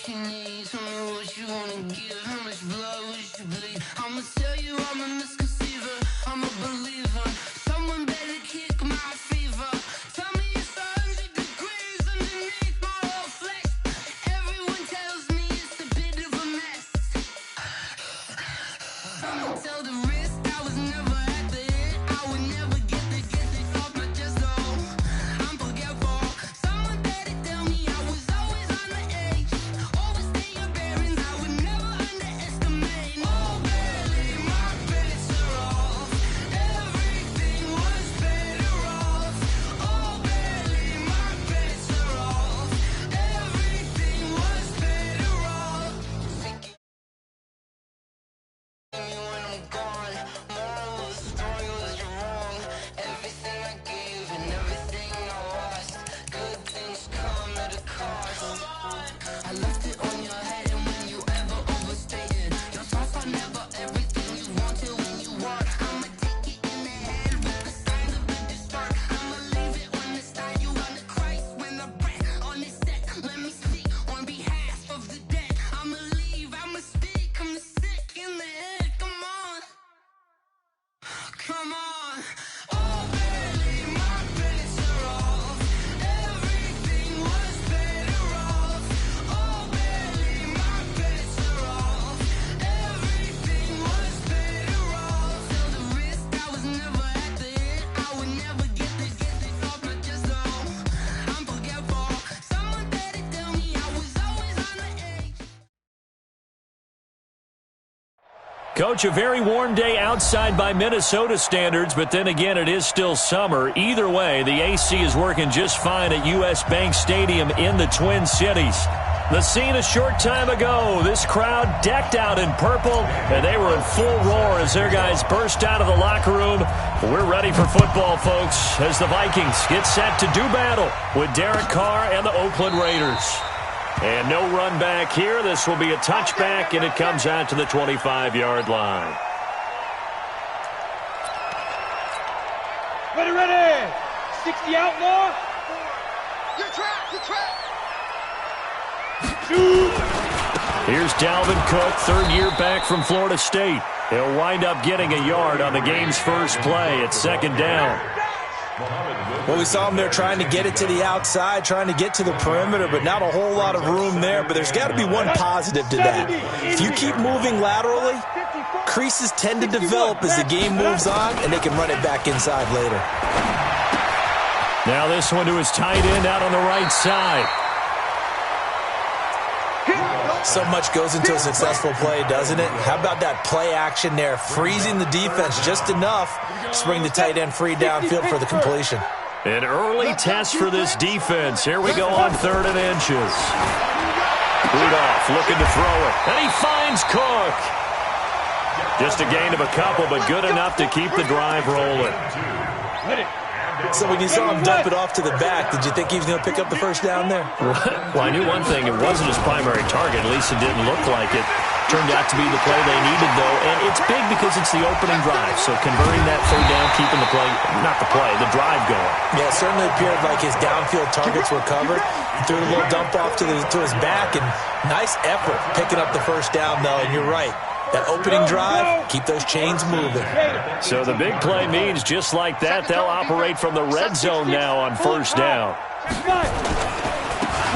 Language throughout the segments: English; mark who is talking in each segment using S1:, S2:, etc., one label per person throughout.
S1: what you need, tell me what you wanna give, how much blood would you bleed? I'ma tell you I'm a misconceiver, I'm a believer. Someone better kick my fever. Tell me it's 100 degrees underneath my whole flesh. Everyone tells me it's a bit of a mess. Someone tell the risk I was never at the hit. I would never get this off my chest though. I'm forgetful. Someone better tell me I was always on the edge. Overstay your bearings, I would never underestimate. Oh, barely, my bets are off. Everything was better off. Oh, barely, my bets are off. Everything was better off. Thinking me when I'm gone. Moral of the story was you're wrong. Everything I gave and everything I lost. Good things come at a cost. I left it on your head, and when you ever overstated, your thoughts are never everything you wanted when you want. I'ma take it in the head with the signs of the distort. I'ma leave it on the side. You on the Christ when the breath on this set. Let me speak on behalf of the dead. I'ma leave, I'ma speak. I'm sick in the head. Come on, come on. Oh, barely, my bets are off. Everything was better off. Oh, barely, my bets are off. Everything was better off. Till the risk I was never at the hit. I would never get this off my chest though. I'm forgetful. Someone better tell me I was always on the edge.
S2: Coach, a very warm day outside by Minnesota standards, but then again, it is still summer. Either way, the AC is working just fine at U.S. Bank Stadium in the Twin Cities. The scene a short time ago, this crowd decked out in purple, and they were in full roar as their guys burst out of the locker room. We're ready for football, folks, as the Vikings get set to do battle with Derek Carr and the Oakland Raiders. And no run back here. This will be a touchback, and it comes out to the 25-yard line.
S3: Ready, ready. 60 outlaw.
S1: Your track.
S2: Here's Dalvin Cook, third-year back from Florida State. He'll wind up getting a yard on the game's first play at second down.
S4: Well, we saw him there trying to get it to the outside, trying to get to the perimeter, but not a whole lot of room there. But there's got to be one positive to that. If you keep moving laterally, creases tend to develop as the game moves on, and they can run it back inside later.
S2: Now this one to his tight end out on the right side.
S4: So much goes into a successful play, doesn't it? How about that play action there, freezing the defense just enough to bring the tight end free downfield for the completion.
S2: An early test for this defense. Here we go on 3rd and inches. Rudolph looking to throw it, and he finds Cook. Just a gain of a couple, but good enough to keep the drive rolling.
S4: So when you saw him dump it off to the back, did you think he was going to pick up the first down there?
S2: Well, I knew one thing. It wasn't his primary target. At least it didn't look like it. Turned out to be the play they needed, though. And it's big because it's the opening drive. So converting that third down, keeping the play, not the play, the drive going.
S4: Yeah, it certainly appeared like his downfield targets were covered. He threw a little dump off to his back, and nice effort picking up the first down, though. And you're right. That opening drive, keep those chains moving.
S2: So the big play means just like that, they'll operate from the red zone now on first down.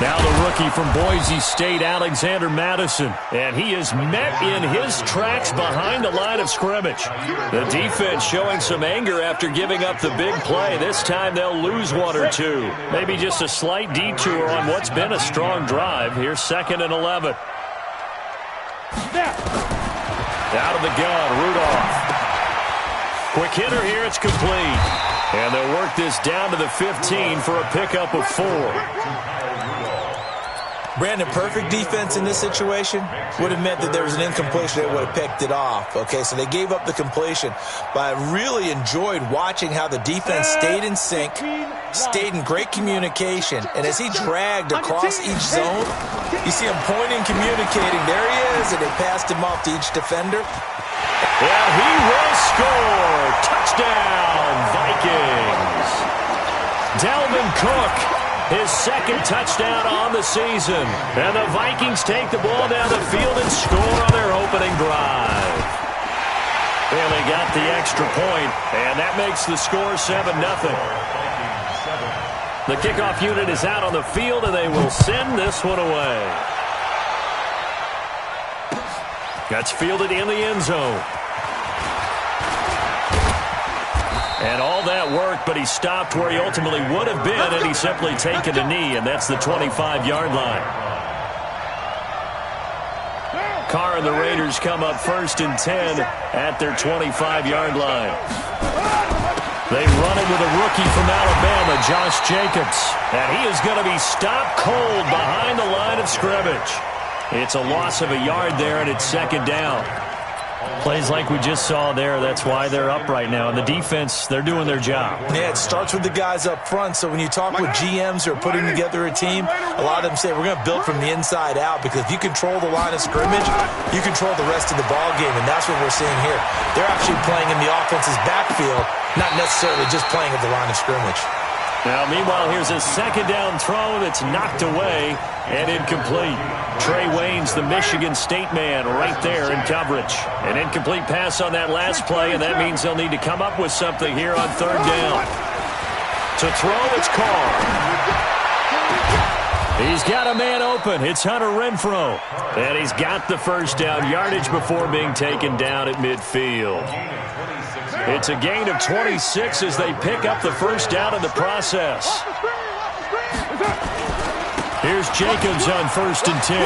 S2: Now the rookie from Boise State, Alexander Madison. And he is met in his tracks behind the line of scrimmage. The defense showing some anger after giving up the big play. This time they'll lose one or two. Maybe just a slight detour on what's been a strong drive. Here's 2nd and 11. Out of the gun, Rudolph. Quick hitter here, it's complete. And they'll work this down to the 15 for a pickup of 4.
S4: Brandon, perfect defense in this situation would have meant that there was an incompletion that would have picked it off. Okay, so they gave up the completion. But I really enjoyed watching how the defense stayed in sync, stayed in great communication. And as he dragged across each zone, you see him pointing, communicating. There he is, and they passed him off to each defender.
S2: And he will score. Touchdown, Vikings. Dalvin Cook his second touchdown on the season. And the Vikings take the ball down the field and score on their opening drive. And they got the extra point, and that makes the score 7-0. The kickoff unit is out on the field, and they will send this one away. That's fielded in the end zone. And all that work, but he stopped where he ultimately would have been, and he's simply taken a knee, and that's the 25-yard line. Carr and the Raiders come up 1st and 10 at their 25-yard line. They run it with a rookie from Alabama, Josh Jacobs. And he is going to be stopped cold behind the line of scrimmage. It's a loss of a yard there, and it's 2nd down. Plays like we just saw there, that's why they're up right now. And the defense, they're doing their job.
S4: Yeah, it starts with the guys up front. So when you talk with GMs who are putting together a team, a lot of them say we're going to build from the inside out, because if you control the line of scrimmage, you control the rest of the ball game, and that's what we're seeing here. They're actually playing in the offense's backfield, not necessarily just playing at the line of scrimmage.
S2: Now, meanwhile, here's a 2nd down throw that's knocked away and incomplete. Trey Waynes, the Michigan State man, right there in coverage. An incomplete pass on that last play, and that means they'll need to come up with something here on 3rd down. To throw, it's Carr. He's got a man open. It's Hunter Renfrow. And he's got the 1st down yardage before being taken down at midfield. It's a gain of 26 as they pick up the 1st down in the process. Here's Jacobs on 1st and 10.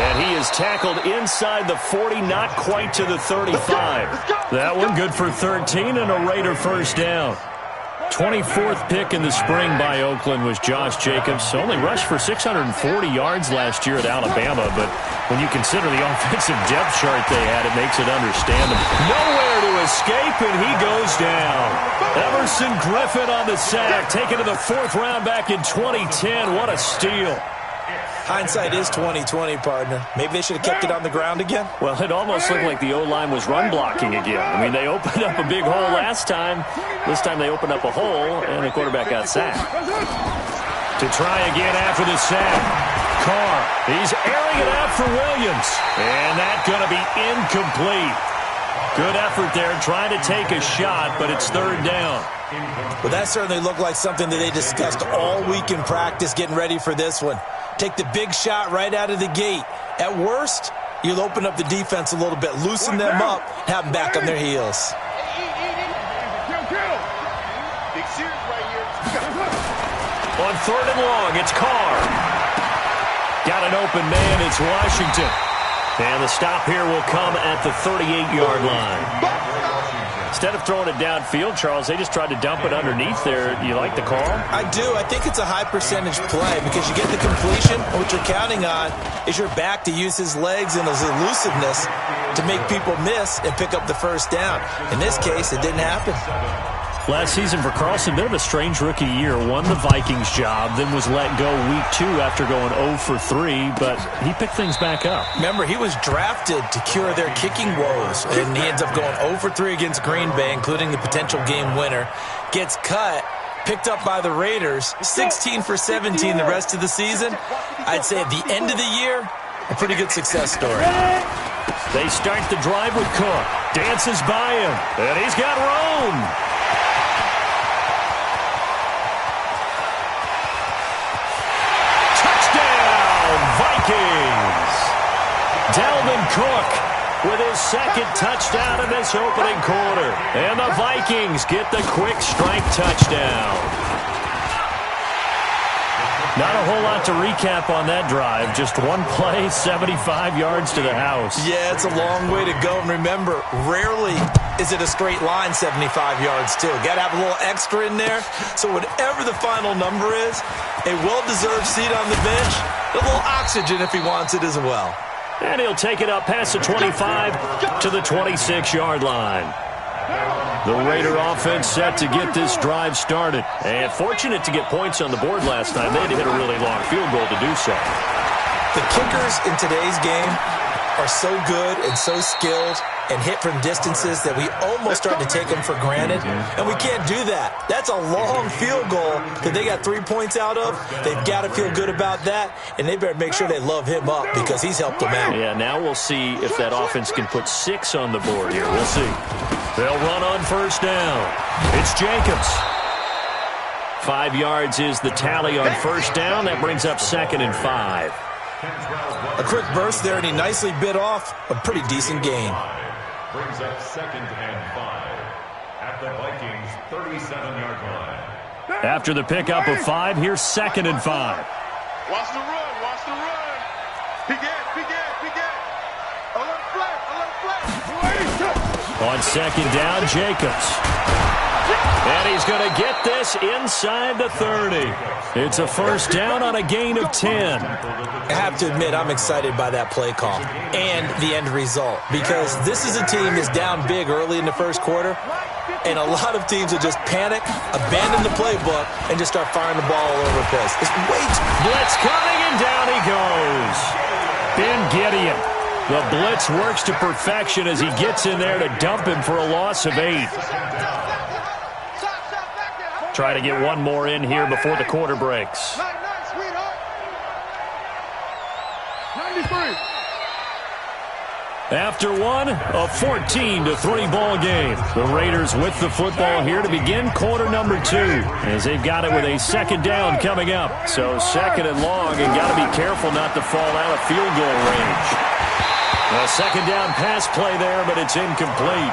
S2: And he is tackled inside the 40, not quite to the 35. That one good for 13 and a Raider 1st down. 24th pick in the spring by Oakland was Josh Jacobs. Only rushed for 640 yards last year at Alabama, but when you consider the offensive depth chart they had, it makes it understandable. Nowhere to escape, and he goes down. Emerson Griffin on the sack, taken to the 4th round back in 2010. What a steal.
S4: Hindsight is 20/20, partner. Maybe they should have kept it on the ground again.
S2: Well, it almost looked like the O-line was run blocking again. I mean, they opened up a big hole last time. This time they opened up a hole, and the quarterback got sacked. To try again after the sack. Carr, he's airing it out for Williams. And that's going to be incomplete. Good effort there, trying to take a shot, but it's 3rd down.
S4: Well, that certainly looked like something that they discussed all week in practice, getting ready for this one. Take the big shot right out of the gate. At worst, you'll open up the defense a little bit, loosen them up, have them back on their heels.
S2: On 3rd and long, it's Carr. Got an open man, it's Washington. And the stop here will come at the 38-yard line. Instead of throwing it downfield, Charles, they just tried to dump it underneath there. You like the call?
S4: I do. I think it's a high-percentage play because you get the completion. What you're counting on is your back to use his legs and his elusiveness to make people miss and pick up the 1st down. In this case, it didn't happen.
S2: Last season for Carlson, bit of a strange rookie year. Won the Vikings job, then was let go week 2 after going 0 for 3, but he picked things back up.
S4: Remember, he was drafted to cure their kicking woes, and he ends up going 0 for 3 against Green Bay, including the potential game winner. Gets cut, picked up by the Raiders, 16 for 17 the rest of the season. I'd say at the end of the year, a pretty good success story.
S2: They start the drive with Cook. Dances by him, and he's got room. Vikings. Dalvin Cook with his 2nd touchdown in this opening quarter. And the Vikings get the quick strike touchdown. Not a whole lot to recap on that drive. Just one play, 75 yards to the house.
S4: Yeah, it's a long way to go. And remember, rarely is it a straight line 75 yards, too. Got to have a little extra in there. So whatever the final number is, a well-deserved seat on the bench, a little oxygen if he wants it as well.
S2: And he'll take it up past the 25 to the 26-yard line. The Raider offense set to get this drive started. And fortunate to get points on the board last time. They had to hit a really long field goal to do so.
S4: The kickers in today's game are so good and so skilled and hit from distances that we almost start to take them for granted, and we can't do that. That's a long field goal that they got 3 points out of. They've got to feel good about that, and they better make sure they love him up because he's helped them out.
S2: Yeah, now we'll see if that offense can put 6 on the board here. We'll see. They'll run on first down. It's Jacobs. 5 yards is the tally on first down. That brings up 2nd and 5.
S4: A quick burst there, and he nicely bit off a pretty decent gain.
S5: Brings up 2nd and 5 at the Vikings' 37-yard line.
S2: After the pickup of 5, here's 2nd and 5.
S6: Watch the run, watch the run. He get. Alert flat.
S2: On 2nd down, Jacobs. And he's going to get this inside the 30. It's a first down on a gain of 10.
S4: I have to admit, I'm excited by that play call and the end result because this is a team that's down big early in the first quarter, and a lot of teams will just panic, abandon the playbook, and just start firing the ball all over the place.
S2: Blitz coming, and down he goes. Ben Gideon. The blitz works to perfection as he gets in there to dump him for a loss of 8. Try to get one more in here before the quarter breaks. After one, a 14-3 ball game. The Raiders with the football here to begin quarter number 2, as they've got it with a 2nd down coming up. So 2nd and long, and got to be careful not to fall out of field goal range. A 2nd down pass play there, but it's incomplete.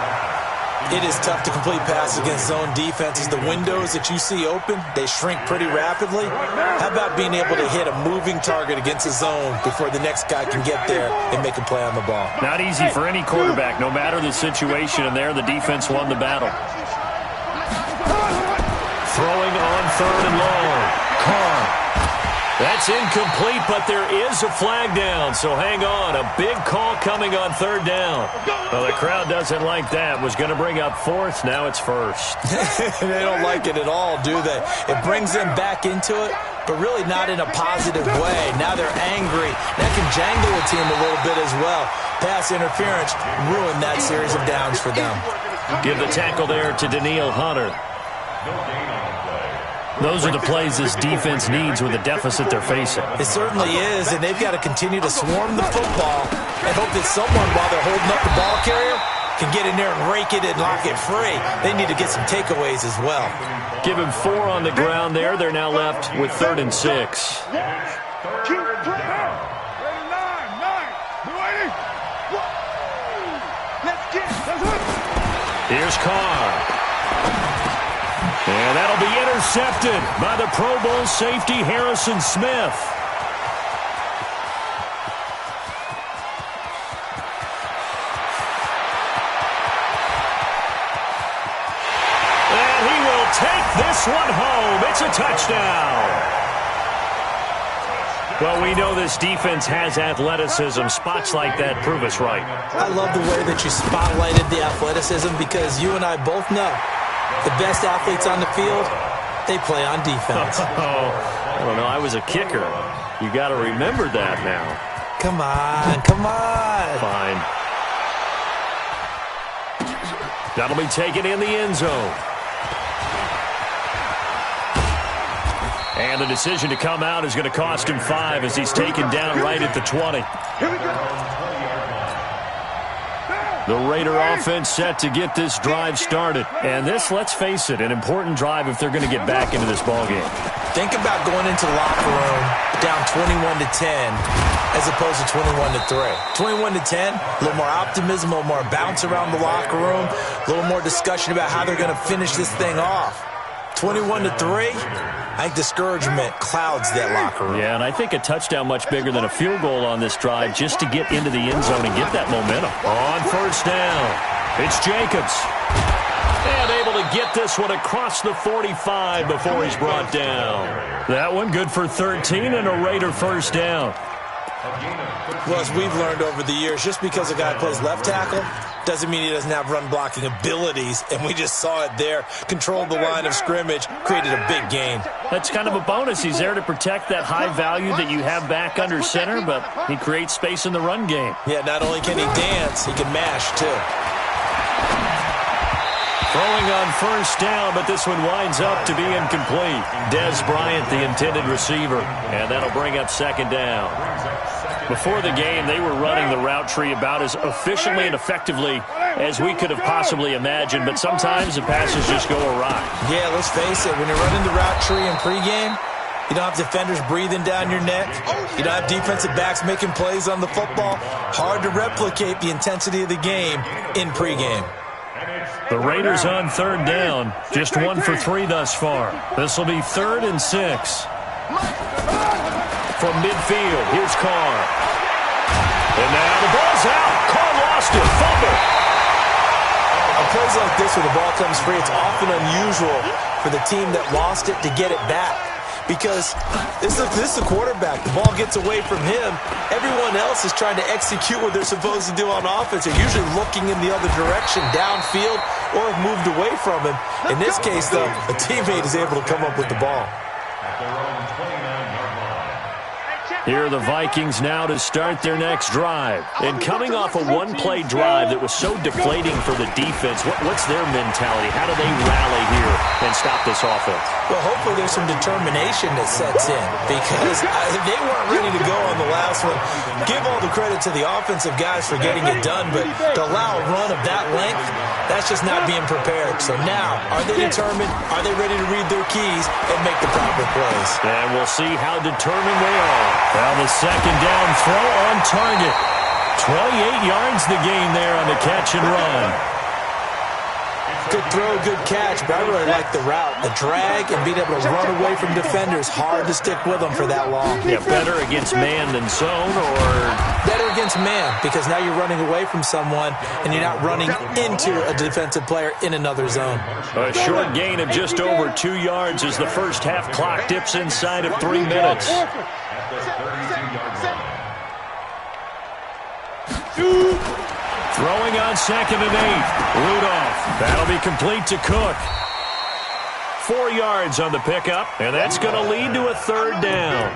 S4: It is tough to complete passes against zone defenses. The windows that you see open, they shrink pretty rapidly. How about being able to hit a moving target against a zone before the next guy can get there and make a play on the ball?
S2: Not easy for any quarterback, no matter the situation, and there the defense won the battle. Throwing on 3rd and long. Carr. That's incomplete, but there is a flag down, so hang on. A big call coming on 3rd down. Well, the crowd doesn't like that. Was going to bring up 4th, now it's 1st.
S4: They don't like it at all, do they? It brings them back into it, but really not in a positive way. Now they're angry. That can jangle a team a little bit as well. Pass interference ruined that series of downs for them.
S2: Give the tackle there to Daniil Hunter. Those are the plays this defense needs with the deficit they're facing.
S4: It certainly is, and they've got to continue to swarm the football and hope that someone, while they're holding up the ball carrier, can get in there and rake it and lock it free. They need to get some takeaways as well.
S2: Give him 4 on the ground there. They're now left with 3rd and 6. Here's Carr. And that'll be intercepted by the Pro Bowl safety Harrison Smith. And he will take this one home. It's a touchdown. Well, we know this defense has athleticism. Spots like that prove us right.
S4: I love the way that you spotlighted the athleticism because you and I both know the best athletes on the field, they play on defense.
S2: I don't know. I was a kicker. You got to remember that now.
S4: Come on, come on.
S2: Fine. That'll be taken in the end zone. And the decision to come out is going to cost him 5 as he's taken down right at the 20.
S6: Here we go.
S2: The Raider offense set to get this drive started. And this, let's face it, an important drive if they're going to get back into this ballgame.
S4: Think about going into the locker room down 21-10 as opposed to 21-3. 21-10, a little more optimism, a little more bounce around the locker room, a little more discussion about how they're going to finish this thing off. 21-3, I think discouragement clouds that locker room.
S2: Yeah, and I think a touchdown much bigger than a field goal on this drive just to get into the end zone and get that momentum. On first down, it's Jacobs. And able to get this one across the 45 before he's brought down. That one good for 13 and a Raider first down.
S4: Well, as we've learned over the years, just because a guy plays left tackle doesn't mean he doesn't have run-blocking abilities, and we just saw it there. Controlled the line of scrimmage, created a big gain.
S2: That's kind of a bonus. He's there to protect that high value that you have back under center, but he creates space in the run game.
S4: Yeah, not only can he dance, he can mash, too.
S2: Throwing on first down, but this one winds up to be incomplete. Des Bryant, the intended receiver, and that'll bring up second down. Before the game, they were running the route tree about as efficiently and effectively as we could have possibly imagined, but sometimes the passes just go awry.
S4: Yeah, let's face it, when you're running the route tree in pregame, you don't have defenders breathing down your neck. You don't have defensive backs making plays on the football. Hard to replicate the intensity of the game in pregame.
S2: The Raiders on third down, just 1 for 3 thus far. This will be 3rd and 6. From midfield, here's Carr. And now the ball's out. Carr lost it. Fumble.
S4: On plays like this where the ball comes free, it's often unusual for the team that lost it to get it back. Because this is the quarterback. The ball gets away from him. Everyone else is trying to execute what they're supposed to do on offense. They're usually looking in the other direction, downfield, or have moved away from him. In this case, though, a teammate is able to come up with the ball.
S2: Here are the Vikings now to start their next drive. And coming off a one-play drive that was so deflating for the defense, what's their mentality? How do they rally here and stop this offense?
S4: Well, hopefully there's some determination that sets in because they weren't ready to go on the last one. Give all the credit to the offensive guys for getting it done, but to allow a run of that length, that's just not being prepared. So now, are they determined? Are they ready to read their keys and make the proper plays?
S2: And we'll see how determined they are. Well, the second down throw on target. 28 yards the gain there on the catch and run.
S4: Good throw, good catch, but I really like the route. The drag and being able to run away from defenders, hard to stick with them for that long.
S2: Yeah, better against man than zone, or?
S4: Better against man, because now you're running away from someone and you're not running into a defensive player in another zone.
S2: A short gain of just over 2 yards as the first half clock dips inside of 3 minutes. Throwing on 2nd and 8. Rudolph. That'll be complete to Cook. 4 yards on the pickup, and that's going to lead to a 3rd down.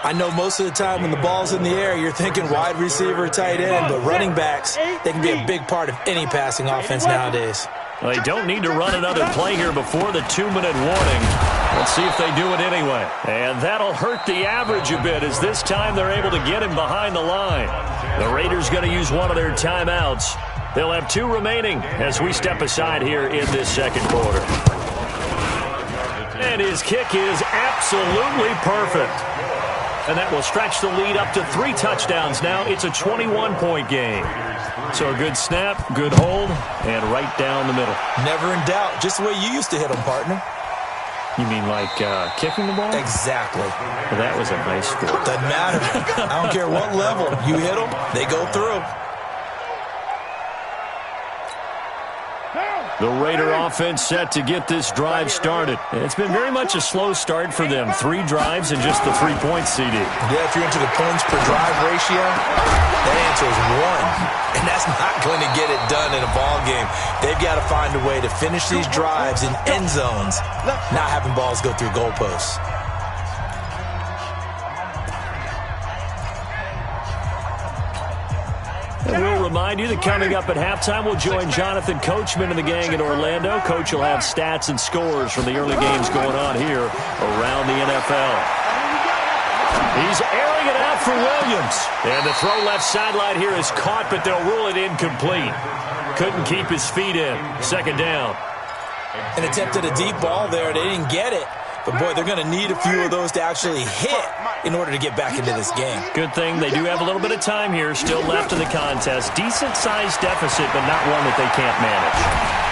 S4: I know most of the time when the ball's in the air, you're thinking wide receiver, tight end, but running backs, they can be a big part of any passing offense nowadays.
S2: Well, they don't need to run another play here before the 2-minute warning. Let's see if they do it anyway. And that'll hurt the average a bit as this time they're able to get him behind the line. The Raiders going to use one of their timeouts. They'll have 2 remaining as we step aside here in this second quarter. And his kick is absolutely perfect. And that will stretch the lead up to 3 touchdowns now. It's a 21-point game. So a good snap, good hold, and right down the middle.
S4: Never in doubt. Just the way you used to hit them, partner.
S2: You mean like kicking the ball?
S4: Exactly.
S2: Well, that was a nice score.
S4: Doesn't matter. I don't care what level. You hit them, they go through.
S2: The Raider offense set to get this drive started. It's been very much a slow start for them. 3 drives and just the 3-point CD.
S4: Yeah, if you're into the points per drive ratio, that answer is 1. And that's not going to get it done in a ball game. They've got to find a way to finish these drives in end zones, not having balls go through goalposts.
S2: And we'll remind you that coming up at halftime, we'll join Jonathan Coachman and the gang in Orlando. Coach will have stats and scores from the early games going on here around the NFL. He's airing it out for Williams. And the throw left sideline here is caught, but they'll rule it incomplete. Couldn't keep his feet in. Second down.
S4: And attempted a deep ball there. They didn't get it. But, boy, they're going to need a few of those to actually hit in order to get back into this game.
S2: Good thing they do have a little bit of time here still left in the contest. Decent-sized deficit, but not one that they can't manage.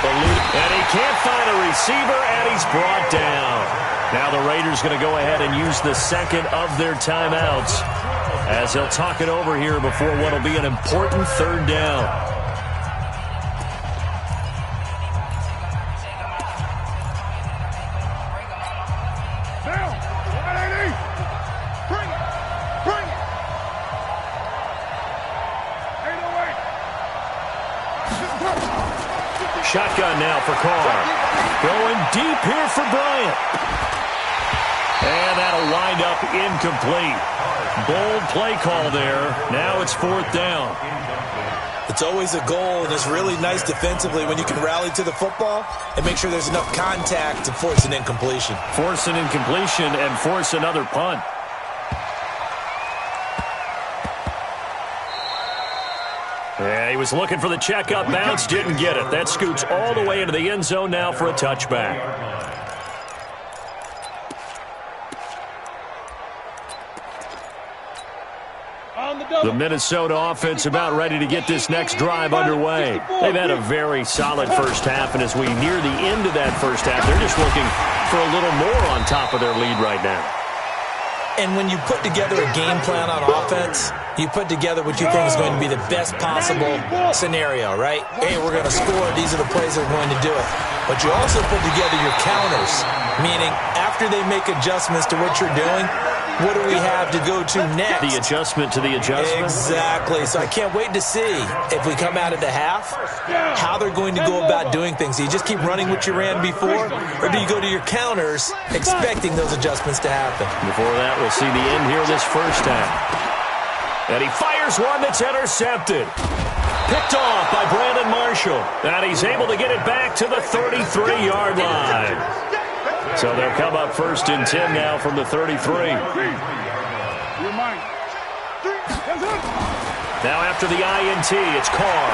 S2: And he can't find a receiver, and he's brought down. Now the Raiders going to go ahead and use the second of their timeouts as they'll talk it over here before what will be an important 3rd down.
S6: Bring it.
S2: shotgun now for Carr. Going deep here for Bryant. And that'll wind up incomplete. Bold play call there. Now it's 4th down.
S4: It's always a goal, and it's really nice defensively when you can rally to the football and make sure there's enough contact to force an incompletion.
S2: Force an incompletion and force another punt. Yeah, he was looking for the checkup bounce, didn't get it. That scoots all the way into the end zone now for a touchback. The Minnesota offense about ready to get this next drive underway. They've had a very solid first half, and as we near the end of that first half, they're just looking for a little more on top of their lead right now.
S4: And when you put together a game plan on offense, you put together what you think is going to be the best possible scenario, right? Hey, we're going to score. These are the plays that are going to do it. But you also put together your counters, meaning after they make adjustments to what you're doing, what do we have to go to next?
S2: The adjustment to the adjustment?
S4: Exactly. So I can't wait to see if we come out of the half, how they're going to go about doing things. Do you just keep running what you ran before, or do you go to your counters expecting those adjustments to happen?
S2: Before that, we'll see the end here this first half. And he fires one that's intercepted. Picked off by Brandon Marshall. And he's able to get it back to the 33-yard line. So they'll come up 1st and 10 now from the 33. Now after the INT, it's Carr.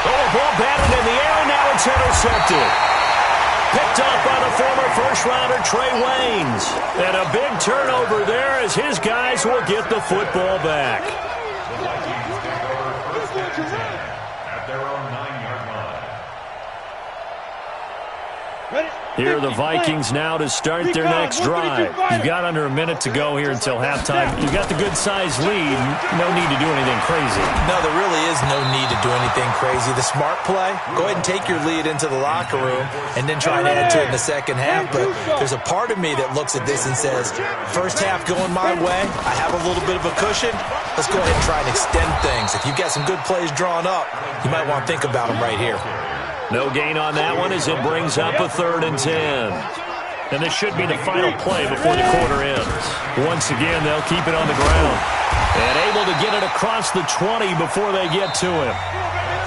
S2: Oh, ball batted in the air, and now it's intercepted. Picked up by the former first-rounder Trey Waynes. And a big turnover there as his guys will get the football back.
S5: The Vikings take over 1st and 10 at their own 9-yard line.
S2: Here are the Vikings now to start their next drive. You've got under a minute to go here until halftime. You've got the good-sized lead. No need to do anything crazy.
S4: No, there really is no need to do anything crazy. The smart play, go ahead and take your lead into the locker room and then try to add to it in the second half. But there's a part of me that looks at this and says, first half going my way, I have a little bit of a cushion. Let's go ahead and try and extend things. If you've got some good plays drawn up, you might want to think about them right here.
S2: No gain on that one as it brings up a 3rd and 10. And this should be the final play before the quarter ends. Once again, they'll keep it on the ground. And able to get it across the 20 before they get to him.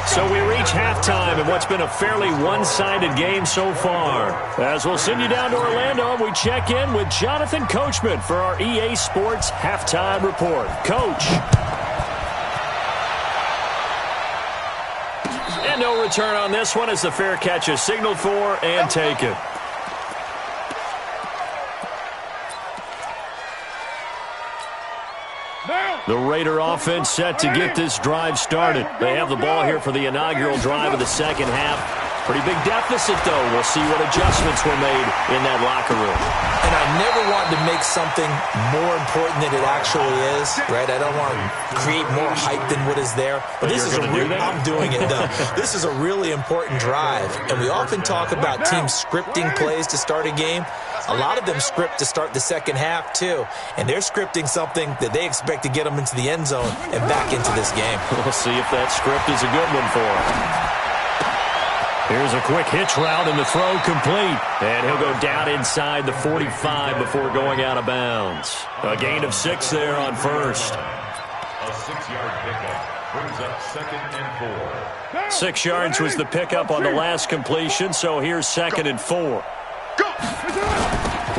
S2: So we reach halftime in what's been a fairly one-sided game so far. As we'll send you down to Orlando, we check in with Jonathan Coachman for our EA Sports Halftime Report. Coach. And no return on this one as the fair catch is signaled for and taken. The Raider offense set to get this drive started. They have the ball here for the inaugural drive of the second half. Pretty big deficit, though. We'll see what adjustments were made in that locker room.
S4: And I never want to make something more important than it actually is, right? I don't want to create more hype than what is there. But this is I'm doing it, though. This is a really important drive. And we often talk about teams scripting plays to start a game. A lot of them script to start the second half, too. And they're scripting something that they expect to get them into the end zone and back into this game.
S2: We'll see if that script is a good one for them. Here's a quick hitch route and the throw complete. And he'll go down inside the 45 before going out of bounds. A gain of 6 there on first.
S5: A 6-yard pickup brings up 2nd and 4.
S2: 6 yards was the pickup on the last completion, so here's 2nd and 4.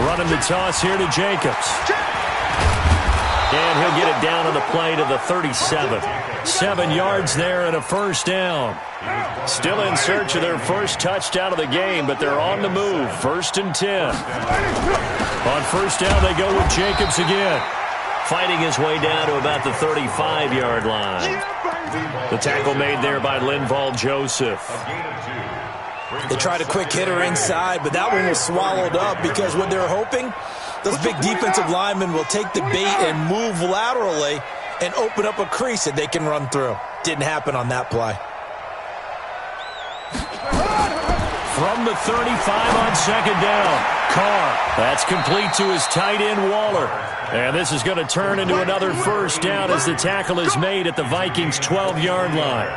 S2: Running the toss here to Jacobs. And he'll get it down on the play to the 37. 7 yards there and a first down. Still in search of their first touchdown of the game, but they're on the move. 1st and 10. On first down, they go with Jacobs again. Fighting his way down to about the 35-yard line. The tackle made there by Linval Joseph.
S4: They tried a quick hitter inside, but that one was swallowed up because what they're hoping, those big defensive linemen will take the bait and move laterally and open up a crease that they can run through. Didn't happen on that play.
S2: From the 35 on second down, Carr. That's complete to his tight end, Waller. And this is going to turn into another first down as the tackle is made at the Vikings' 12-yard line.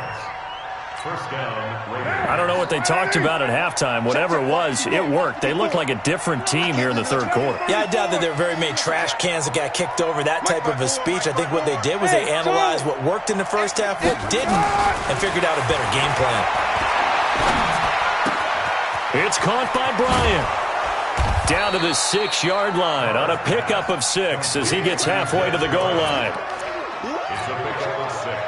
S5: First down, Raiders.
S2: I don't know what they talked about at halftime. Whatever it was, it worked. They looked like a different team here in the third quarter.
S4: Yeah, I doubt that there were very many trash cans that got kicked over, that type of a speech. I think what they did was they analyzed what worked in the first half, what didn't, and figured out a better game plan.
S2: It's caught by Bryant. Down to the 6-yard line on a pickup of 6 as he gets halfway to the goal line.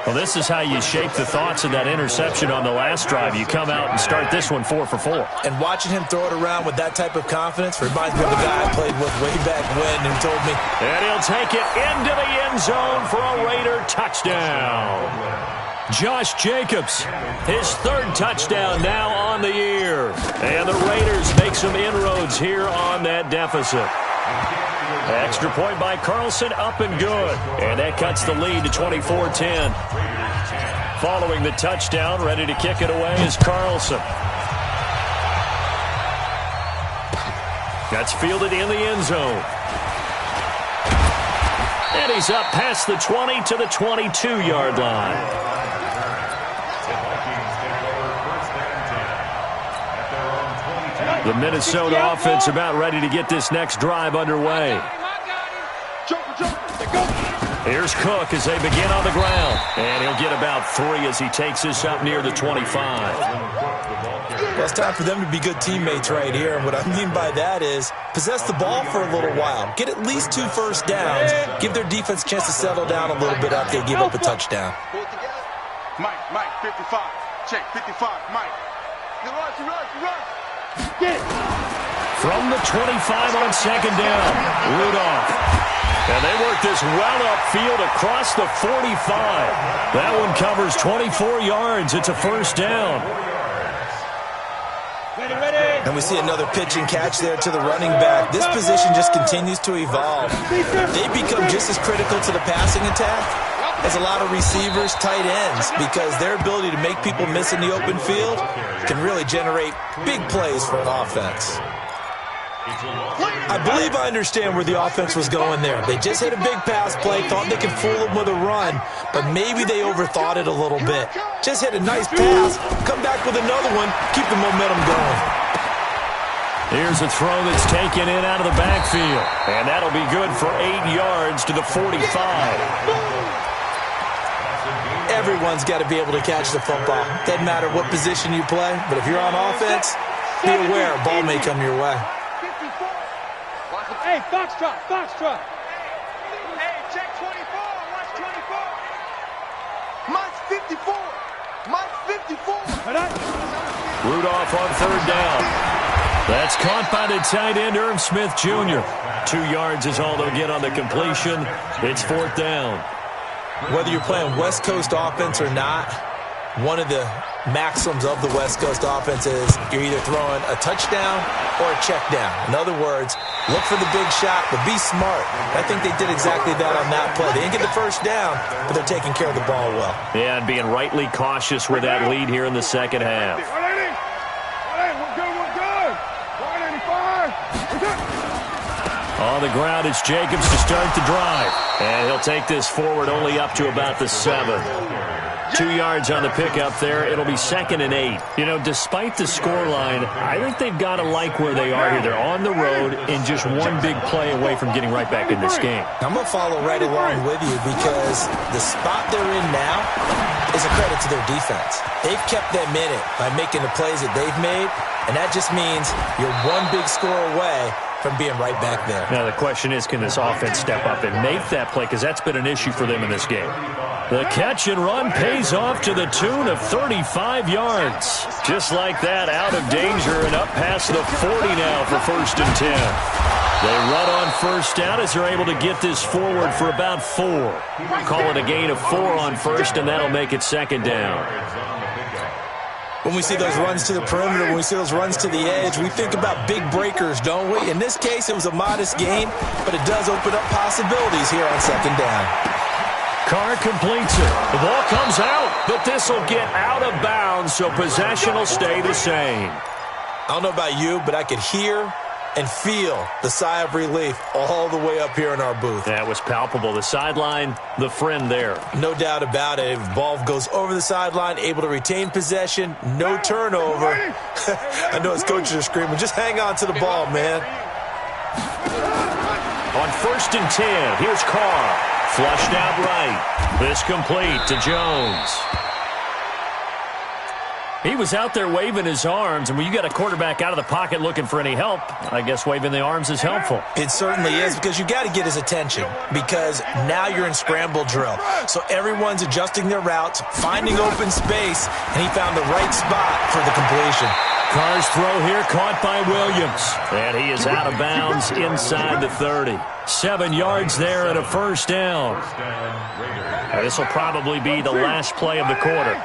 S2: Well, this is how you shape the thoughts of that interception on the last drive. You come out and start this one 4 for 4.
S4: And watching him throw it around with that type of confidence reminds me of the guy I played with way back when who told me.
S2: And he'll take it into the end zone for a Raider touchdown. Josh Jacobs, his 3rd touchdown now on the year. And the Raiders make some inroads here on that deficit. Extra point by Carlson, up and good. And that cuts the lead to 24-10. Following the touchdown, ready to kick it away is Carlson. That's fielded in the end zone. And he's up past the 20 to the 22-yard line. The Minnesota offense about ready to get this next drive underway. Here's Cook as they begin on the ground. And he'll get about 3 as he takes this up near the 25.
S4: Well, it's time for them to be good teammates right here. And what I mean by that is possess the ball for a little while. Get at least 2 first downs. Give their defense a chance to settle down a little bit after they give up a touchdown.
S6: Mike, 55. Check, 55, Mike. Rush.
S2: From the 25 on 2nd down, Rudolph. And they work this well upfield across the 45. That one covers 24 yards. It's a first down.
S4: And we see another pitch and catch there to the running back. This position just continues to evolve. They become just as critical to the passing attack as a lot of receivers, tight ends, because their ability to make people miss in the open field can really generate big plays for an offense. I believe I understand where the offense was going there. They just hit a big pass play, thought they could fool them with a run, but maybe they overthought it a little bit. Just hit a nice pass, come back with another one, keep the momentum going.
S2: Here's a throw that's taken in out of the backfield, and that'll be good for 8 yards to the 45.
S4: Everyone's got to be able to catch the football. Doesn't matter what position you play, but if you're on offense, be aware a ball may come your way.
S3: Hey, Foxtrot.
S6: Hey, check 24. Watch 24. Mike's 54. Mike's 54.
S2: Rudolph on 3rd down. That's caught by the tight end, Irv Smith Jr. 2 yards is all they'll get on the completion. It's 4th down.
S4: Whether you're playing West Coast offense or not, one of the maxims of the West Coast offense is you're either throwing a touchdown or a check down. In other words, look for the big shot, but be smart. I think they did exactly that on that play. They didn't get the first down, but they're taking care of the ball well.
S2: Yeah, and being rightly cautious with that lead here in the second half. On the ground, it's Jacobs to start the drive. And he'll take this forward only up to about the 7. 2 yards on the pickup there. It'll be 2nd and 8. You know, despite the scoreline, I think they've got to like where they are here. They're on the road and just one big play away from getting right back in this game.
S4: I'm going to follow right along with you because the spot they're in now is a credit to their defense. They've kept them in it by making the plays that they've made, and that just means you're one big score away from being right back there.
S2: Now, the question is, can this offense step up and make that play? Because that's been an issue for them in this game. The catch and run pays off to the tune of 35 yards. Just like that, out of danger and up past the 40 now for 1st and 10. They run on 1st down as they're able to get this forward for about 4. Call it a gain of 4 on 1st, and that'll make it 2nd down.
S4: When we see those runs to the perimeter, when we see those runs to the edge, we think about big breakers, don't we? In this case, it was a modest gain, but it does open up possibilities here on 2nd down.
S2: Carr completes it. The ball comes out, but this will get out of bounds, so possession will stay the same.
S4: I don't know about you, but I could hear and feel the sigh of relief all the way up here in our booth.
S2: That was palpable. The sideline, the friend there.
S4: No doubt about it. If the ball goes over the sideline, able to retain possession, no turnover. I know his coaches are screaming, just hang on to the ball, man.
S2: On 1st and 10, here's Carr. Flushed out right. This complete to Jones. He was out there waving his arms, and when you got a quarterback out of the pocket looking for any help, I guess waving the arms is helpful.
S4: It certainly is, because you got to get his attention, because now you're in scramble drill. So everyone's adjusting their routes, finding open space, and he found the right spot for the completion.
S2: Carr's throw here caught by Williams, and he is out of bounds inside the 30. 7 yards there and a first down. This will probably be the last play of the quarter.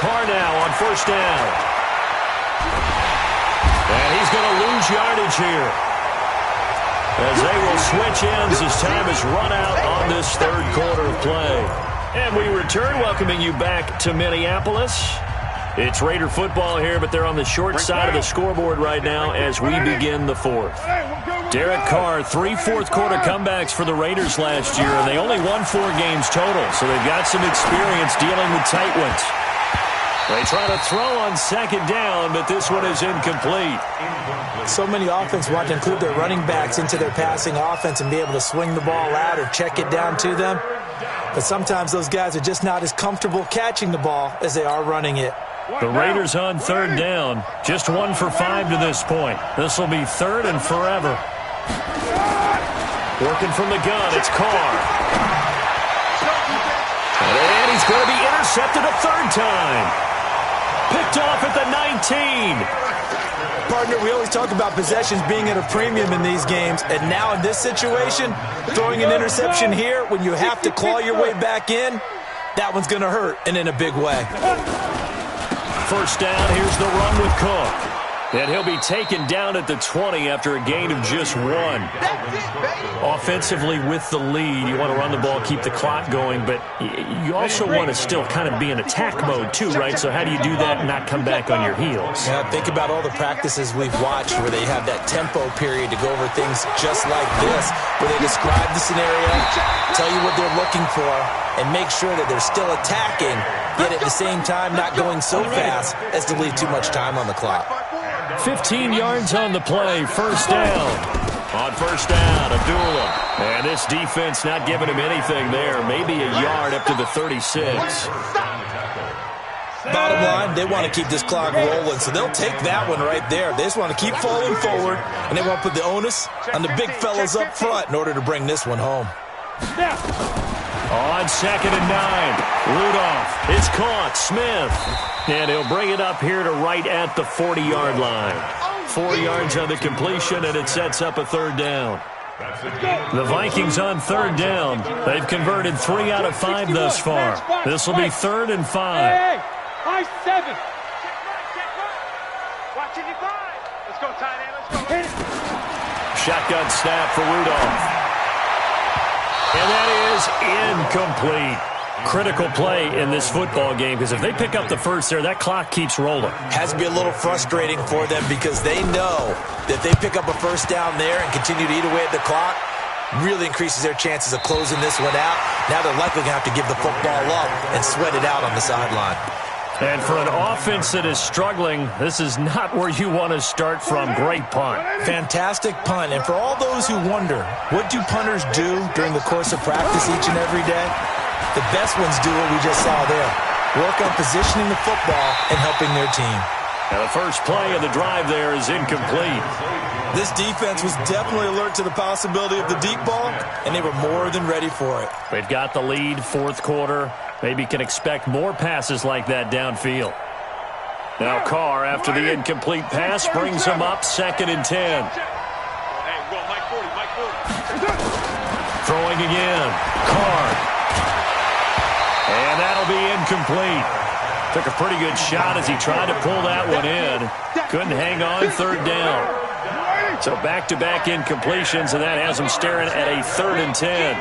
S2: Carr now on 1st down. And he's going to lose yardage here, as they will switch ends as time is run out on this 3rd quarter of play. And we return, welcoming you back to Minneapolis. It's Raider football here, but they're on the short side of the scoreboard right now as we begin the 4th. Derek Carr, 3 fourth-quarter comebacks for the Raiders last year, and they only won 4 games total, so they've got some experience dealing with tight ones. They try to throw on 2nd down, but this one is incomplete.
S4: So many offenses want to include their running backs into their passing offense and be able to swing the ball out or check it down to them. But sometimes those guys are just not as comfortable catching the ball as they are running it.
S2: The Raiders on 3rd down, just 1 for 5 to this point. This will be 3rd and forever. Working from the gun, it's Carr. And he's going to be intercepted a 3rd time. Picked off at the 19.
S4: Partner, we always talk about possessions being at a premium in these games, and now in this situation, throwing an interception here when you have to claw your way back in, that one's going to hurt, and in a big way.
S2: 1st down, here's the run with Cook. And he'll be taken down at the 20 after a gain of just 1. Offensively with the lead, you want to run the ball, keep the clock going, but you also want to still kind of be in attack mode too, right? So how do you do that and not come back on your heels?
S4: Yeah, think about all the practices we've watched where they have that tempo period to go over things just like this, where they describe the scenario, tell you what they're looking for, and make sure that they're still attacking, yet at the same time not going so fast as to leave too much time on the clock.
S2: 15 yards on the play, 1st down. On 1st down, Abdullah. And this defense not giving him anything there. Maybe a yard up to the 36.
S4: Bottom line, they want to keep this clock rolling, so they'll take that one right there. They just want to keep falling forward, and they want to put the onus on the big fellas up front in order to bring this one home.
S2: On 2nd and 9, Rudolph is caught. Smith. And he'll bring it up here to right at the 40-yard line. 4 yards on the completion, and it sets up a 3rd down. The Vikings on 3rd down. They've converted 3 out of 5 thus far. This will be 3rd and 5.
S3: Hey, high 7. Watching you five. Let's go, tight end. Let's go. Hit it.
S2: Shotgun snap for Rudolph. And that is incomplete. Critical play in this football game, because if they pick up the first there, that clock keeps rolling.
S4: Has to be a little frustrating for them, because they know that they pick up a 1st down there and continue to eat away at the clock, really increases their chances of closing this one out. Now they're likely going to have to give the football up and sweat it out on the sideline.
S2: And for an offense that is struggling, this is not where you want to start from. Great punt.
S4: Fantastic punt. And for all those who wonder, what do punters do during the course of practice each and every day? The best ones do what we just saw there. Work on positioning the football and helping their team.
S2: Now the first play of the drive there is incomplete.
S4: This defense was definitely alert to the possibility of the deep ball, and they were more than ready for it.
S2: They've got the lead, 4th quarter. Maybe can expect more passes like that downfield. Now Carr, after the incomplete pass, brings him up 2nd and 10. Throwing again. Carr. And that'll be incomplete. Took a pretty good shot as he tried to pull that one in. Couldn't hang on, 3rd down. So back-to-back incompletions, and that has him staring at a 3rd and 10.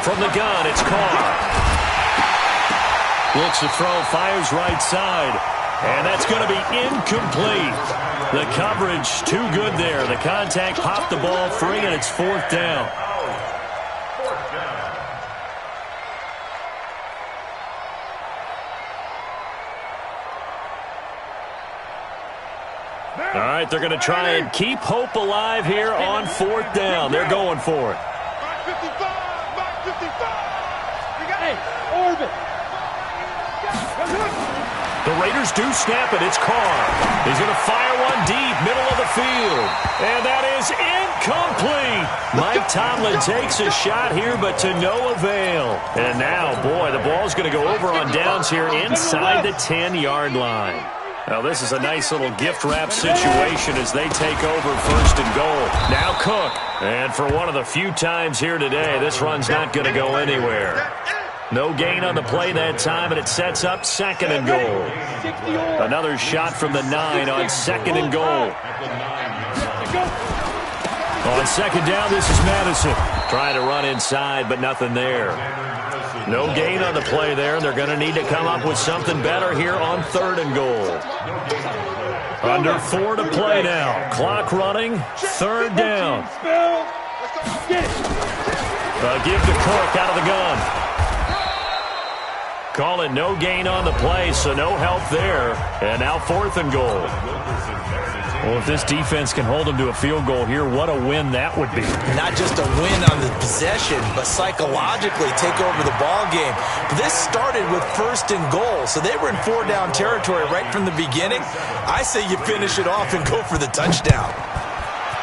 S2: From the gun, it's Carr. Looks to throw, fires right side. And that's going to be incomplete. The coverage too good there. The contact popped the ball free, and it's 4th down. All right, they're going to try and keep hope alive here on 4th down. They're going for it.
S6: Back 55, back 55.
S3: We got Orbit.
S2: The Raiders do snap it. It's Carr. He's going to fire one deep, middle of the field. And that is incomplete. Mike Tomlin takes a shot here, but to no avail. And now, boy, the ball's going to go over on downs here inside the 10-yard line. Now, this is a nice little gift-wrap situation as they take over 1st and goal. Now Cook. And for one of the few times here today, this run's not going to go anywhere. No gain on the play that time, and it sets up 2nd and goal. Another shot from the 9 on 2nd and goal. On 2nd down, this is Madison. Trying to run inside, but nothing there. No gain on the play there. They're going to need to come up with something better here on 3rd and goal. Under 4 to play now. Clock running. 3rd down. Give to Cook out of the gun. Call it no gain on the play, so no help there. And now 4th and goal. Well, if this defense can hold them to a field goal here, what a win that would be.
S4: Not just a win on the possession, but psychologically take over the ball game. This started with 1st and goal, so they were in 4-down territory right from the beginning. I say you finish it off and go for the touchdown.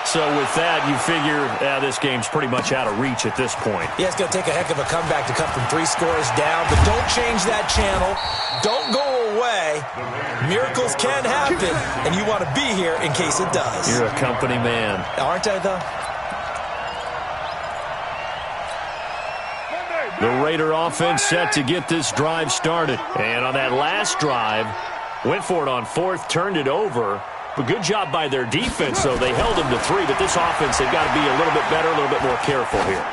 S2: So with that, you figure this game's pretty much out of reach at this point.
S4: Yeah, it's going to take a heck of a comeback to come from 3 scores down, but don't change that channel. Don't go away. Miracles can happen, and you want to be here in case it does.
S2: You're a company man.
S4: Aren't I, though?
S2: The Raider offense set to get this drive started. And on that last drive, went for it on 4th, turned it over. But good job by their defense, though. They held them to 3, but this offense, they've got to be a little bit better, a little bit more careful here.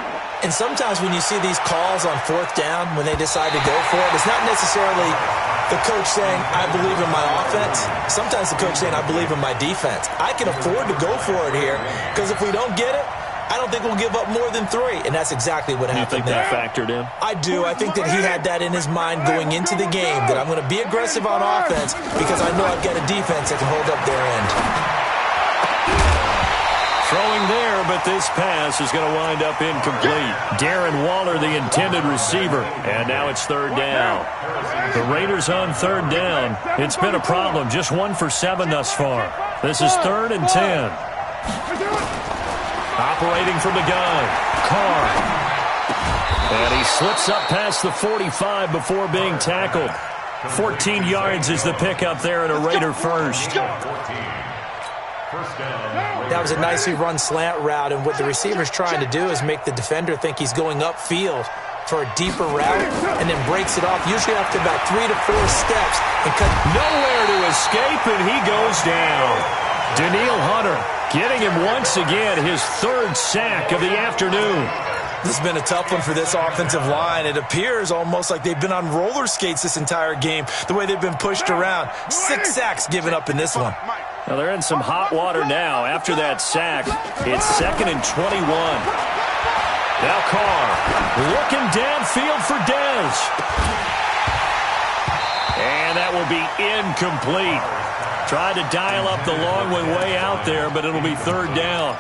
S4: And sometimes when you see these calls on 4th down, when they decide to go for it, it's not necessarily the coach saying, I believe in my offense. Sometimes the coach saying, I believe in my defense. I can afford to go for it here, because if we don't get it, I don't think we'll give up more than 3, and that's exactly what happened there.
S2: You think that factored in?
S4: I do. I think that he had that in his mind going into the game, that I'm going to be aggressive on offense because I know I've got a defense that can hold up their end.
S2: Throwing there, but this pass is going to wind up incomplete. Darren Waller, the intended receiver, and now it's 3rd down. The Raiders on 3rd down. It's been a problem. Just 1 for 7 thus far. This is 3rd and 10. Operating from the gun, Carr. And he slips up past the 45 before being tackled. 14 yards is the pickup there at a Raider first.
S4: That was a nicely run slant route, and what the receiver's trying to do is make the defender think he's going upfield for a deeper route and then breaks it off, usually after about 3 to 4 steps. And
S2: nowhere to escape, and he goes down. Daniil Hunter getting him once again, his 3rd sack of the afternoon.
S4: This has been a tough one for this offensive line. It appears almost like they've been on roller skates this entire game, the way they've been pushed around. 6 sacks given up in this one.
S2: Well, they're in some hot water now. After that sack, it's 2nd and 21. Now Carr looking downfield for Dez. And that will be incomplete. Tried to dial up the long one way out there, but it'll be 3rd down.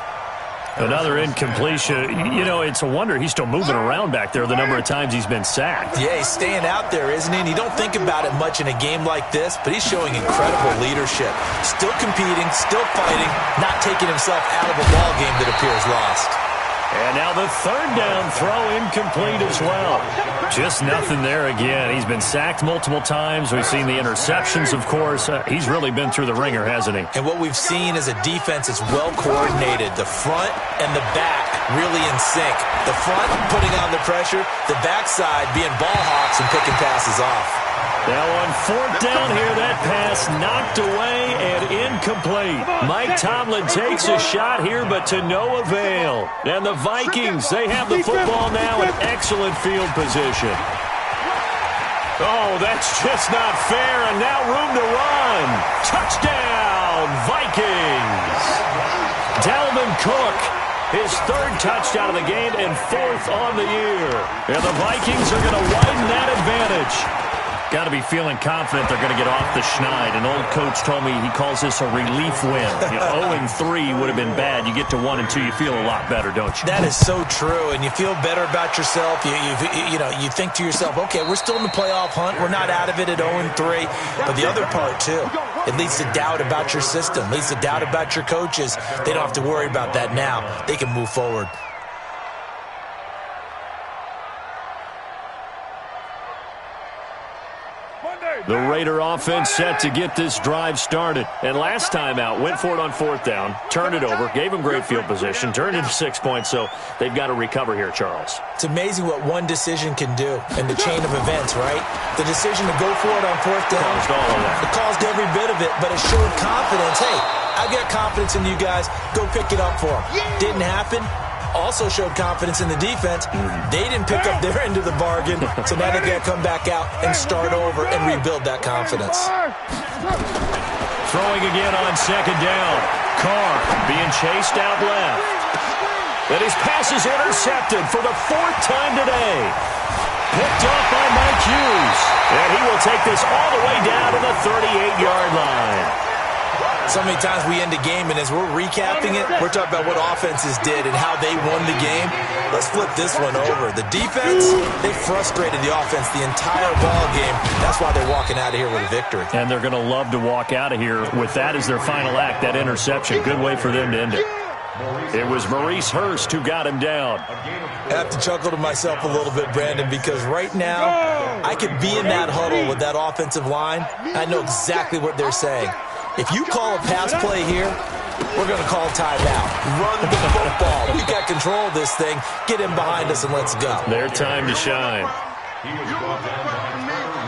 S2: Another incompletion. You know, it's a wonder he's still moving around back there the number of times he's been sacked.
S4: Yeah, he's staying out there, isn't he? And you don't think about it much in a game like this, but he's showing incredible leadership. Still competing, still fighting, not taking himself out of a ball game that appears lost.
S2: And now the 3rd down throw incomplete as well. Just nothing there again. He's been sacked multiple times. We've seen the interceptions, of course. He's really been through the ringer, hasn't he?
S4: And what we've seen is a defense that's well coordinated. The front and the back really in sync. The front putting on the pressure, the backside being ball hawks and picking passes off.
S2: Now on 4th down here, that pass knocked away and incomplete. Mike Tomlin takes a shot here, but to no avail. And the Vikings, they have the football now in excellent field position. Oh, that's just not fair, and now room to run. Touchdown, Vikings. Dalvin Cook, his third touchdown of the game and fourth on the year. And the Vikings are going to widen that advantage. Got to be feeling confident they're going to get off the schneid. An old coach told me he calls this a relief win. 0-3 would have been bad. You get to 1-2, you feel a lot better, don't you?
S4: That is so true, and you feel better about yourself. You think to yourself, okay, we're still in the playoff hunt. We're not out of it at 0-3. But the other part, too, it leads to doubt about your system, leads to doubt about your coaches. They don't have to worry about that now. They can move forward.
S2: The Raider offense set to get this drive started. And last time out, went for it on fourth down, turned it over, gave them great field position, turned into 6 points, so they've got to recover here, Charles.
S4: It's amazing what one decision can do in the chain of events, right? The decision to go for it on fourth down,
S2: caused all of that.
S4: It caused every bit of it, but it showed confidence. Hey, I've got confidence in you guys. Go pick it up for them. Didn't happen. Also showed confidence in the defense. They didn't pick up their end of the bargain, so now they've got to come back out and start over and rebuild that confidence.
S2: Throwing again on second down. Carr being chased out left. And his pass is intercepted for the fourth time today. Picked up by Mike Hughes. And he will take this all the way down to the 38-yard line.
S4: So many times we end a game, and as we're recapping it, we're talking about what offenses did and how they won the game. Let's flip this one over. The defense, they frustrated the offense the entire ball game. That's why they're walking out of here with a victory.
S2: And they're going to love to walk out of here with that as their final act, that interception. Good way for them to end it. It was Maurice Hurst who got him down.
S4: I have to chuckle to myself a little bit, Brandon, because right now I could be in that huddle with that offensive line. I know exactly what they're saying. If you call a pass play here, we're going to call timeout. Run the football. We've got control of this thing. Get him behind us and let's go.
S2: Their time to shine.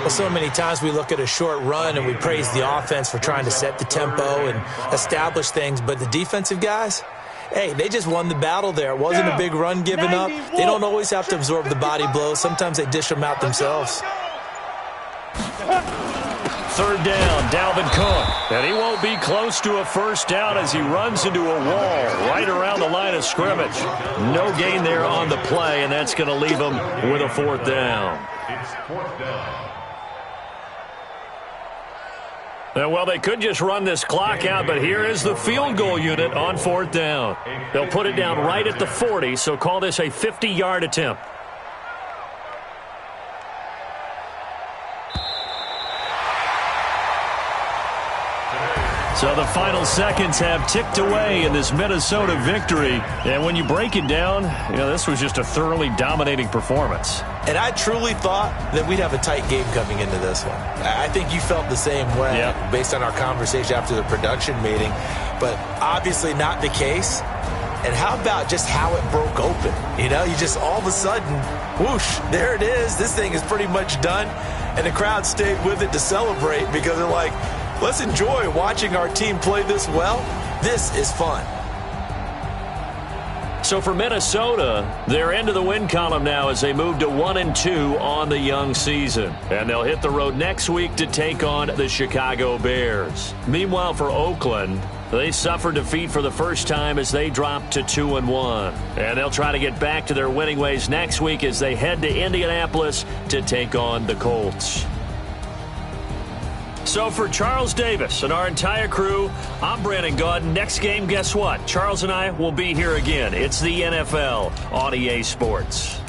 S4: Well, so many times we look at a short run and we praise the offense for trying to set the tempo and establish things, but the defensive guys, hey, they just won the battle there. It wasn't a big run given up. They don't always have to absorb the body blows. Sometimes they dish them out themselves.
S2: Third down, Dalvin Cook. And he won't be close to a first down as he runs into a wall right around the line of scrimmage. No gain there on the play, and that's going to leave him with a fourth down.
S5: It's fourth down.
S2: Well, they could just run this clock out, but here is the field goal unit on fourth down. They'll put it down right at the 40, so call this a 50-yard attempt. So the final seconds have ticked away in this Minnesota victory. And when you break it down, this was just a thoroughly dominating performance.
S4: And I truly thought that we'd have a tight game coming into this one. I think you felt the same way based on our conversation after the production meeting. But obviously not the case. And how about just how it broke open? You just all of a sudden, whoosh, there it is. This thing is pretty much done. And the crowd stayed with it to celebrate because they're like, let's enjoy watching our team play this well. This is fun.
S2: So for Minnesota, they're into the win column now as they move to 1-2 on the young season. And they'll hit the road next week to take on the Chicago Bears. Meanwhile, for Oakland, they suffered defeat for the first time as they dropped to 2-1. And they'll try to get back to their winning ways next week as they head to Indianapolis to take on the Colts. So for Charles Davis and our entire crew, I'm Brandon Gaudin. Next game, guess what? Charles and I will be here again. It's the NFL on EA Sports.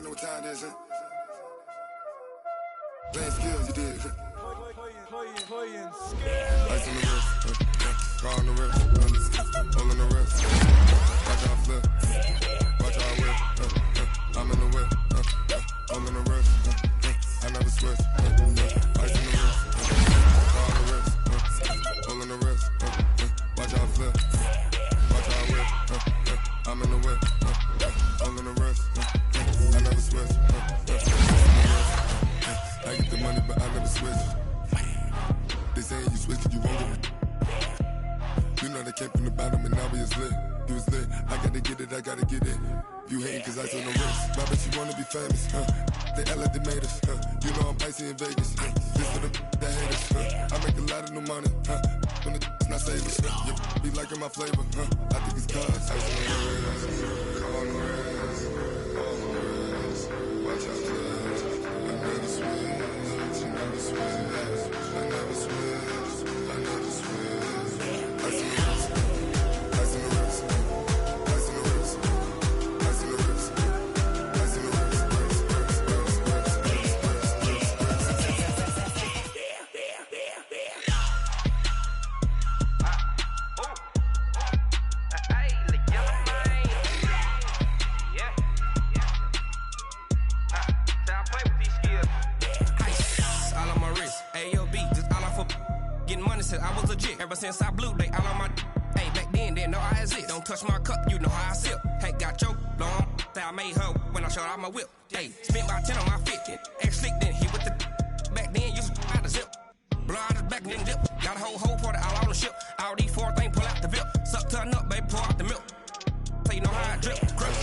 S7: already know what time it is, huh? Playing skills, you did. Playing skills. Ice on the wrist, car on the wrist, all on the wrist. Watch how I flip, watch how I whip. I'm in the whip, all on the wrist. I never switch. Ice on the wrist, car on the wrist, all on the wrist. Watch how I flip, watch how I whip. I'm in the whip, all on the wrist. I never switch. I get the money, but I never switch. They saying you switch it, you won't get it. You know they came from the bottom and now we is lit. You was lit, I gotta get it, I gotta get it. You hating cause I told no wrist. My bitch, you wanna be famous, They act like they made us, You know I'm icy in Vegas, This for the that hate us, I make a lot of new money, When it's not savers, You be liking my flavor, I think it's cause ice on the wrist, on the wrist, on the wrist. Watch out, cuz I never switch, I never switch, I never switch, I never switch. Ice on the wrist, ice on the wrist, ice on the wrist, ice on the wrist, ice on the wrist.
S8: I was legit. Ever since I blew, they all on my hey, back then, didn't know I exist. Don't touch my cup, you know how I sip. Hey, got your long that I made her when I showed out my whip. Hey, spent my 10 on my 50. Ex-slick, then hit with the back then, used to out the zip. Blow out the back and then dip. Got a whole party all on the ship. All these 4 things, pull out the VIP. Suck, turn up, baby, pour out the milk. So you know how I drip. Grip.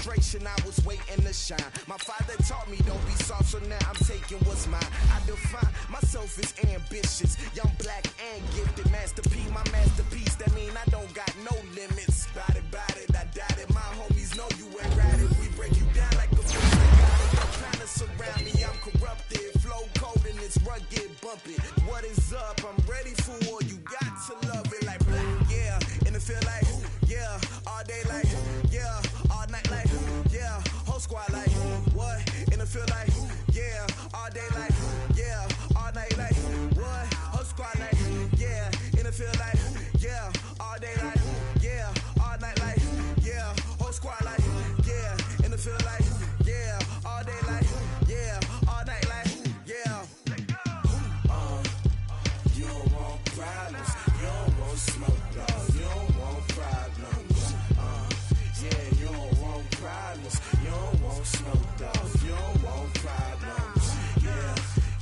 S9: frustration, I was waiting to shine. My father taught me don't be soft, so now I'm taking what's mine. I define myself as ambitious, young, black, and gifted. Masterpiece, my masterpiece, that mean I don't got no limits. Bout it, I doubt it. My homies know you ain't right it. We break you down like a fish. Trying to surround me, I'm corrupted. Flow cold and it's rugged, bump it. What is up? I'm ready for war. You got to love it like yeah. And it feel like yeah. All day like yeah. All night like yeah. Whole squad like what? And it feel like yeah. All day like yeah. All night like what? Whole squad like yeah. And it feel like yeah. All day like yeah. All night like yeah. Whole squad like yeah. And it feel like yeah. All day like yeah. All night like yeah. You don't want problems. You don't want smoke, dog. You don't want problems. Yeah, you don't want problems. You don't want smoke, dog. You don't want problems.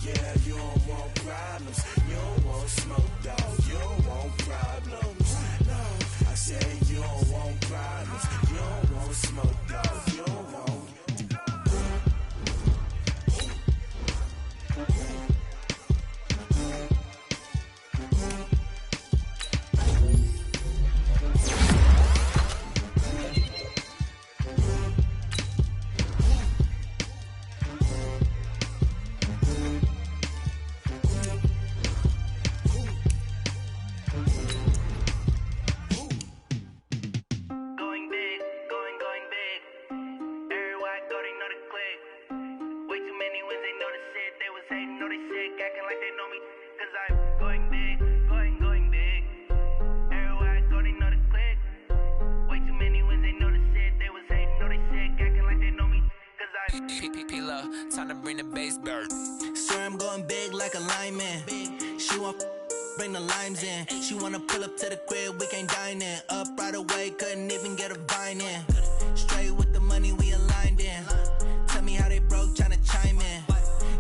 S9: Yeah, you don't want problems. You don't want smoke, dog. You don't want problems. No, I said you don't want problems. You don't want smoke, dog. You don't want.
S8: Time to bring the bass bird.
S10: Swear I'm going big like a lineman. She want bring the limes in. She wanna pull up to the crib, we can't dine in. Up right away, couldn't even get a vine in. Straight with the money we aligned in. Tell me how they broke, tryna chime in.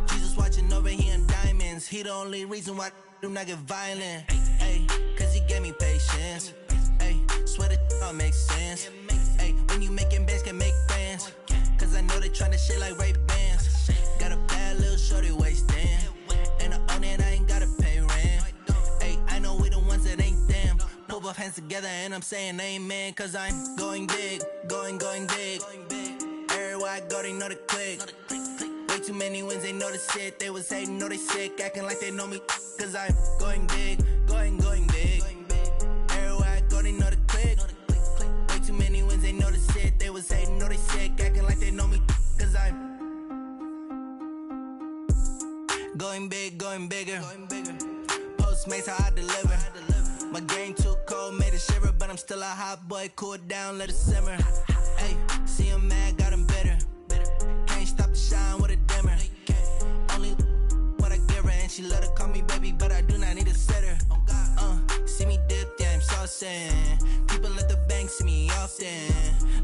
S10: Jesus watching over here in diamonds. He the only reason why I do not get violent. Ay, cause he gave me patience. Ay, swear that all makes sense. Ay, when you making bands can make friends. Cause I know they tryna shit like Ray-Bans. Got a bad little shorty wasting. And I own it, I ain't gotta pay rent. Ay, I know we the ones that ain't them. Put both hands together and I'm saying amen. Cause I'm going big, going big. Everywhere I go, they know the click. Way too many wins, they know the shit. They was hating, know they sick, acting like they know me. Cause I'm going big, going big. Everywhere I go, they know the click. Way too many wins, they know the shit. They was hating, know they sick, acting like they know me. Cause I'm going big, going bigger. Postmates how I deliver. My game too cold, made it shiver. But I'm still a hot boy, cool it down, let it simmer. Hey, see him mad, got him bitter. Can't stop the shine with a dimmer. Only what I give her, and she let her call me baby, but I do not need a sitter. See me dip, yeah, I'm saucing. People at the bank see me often.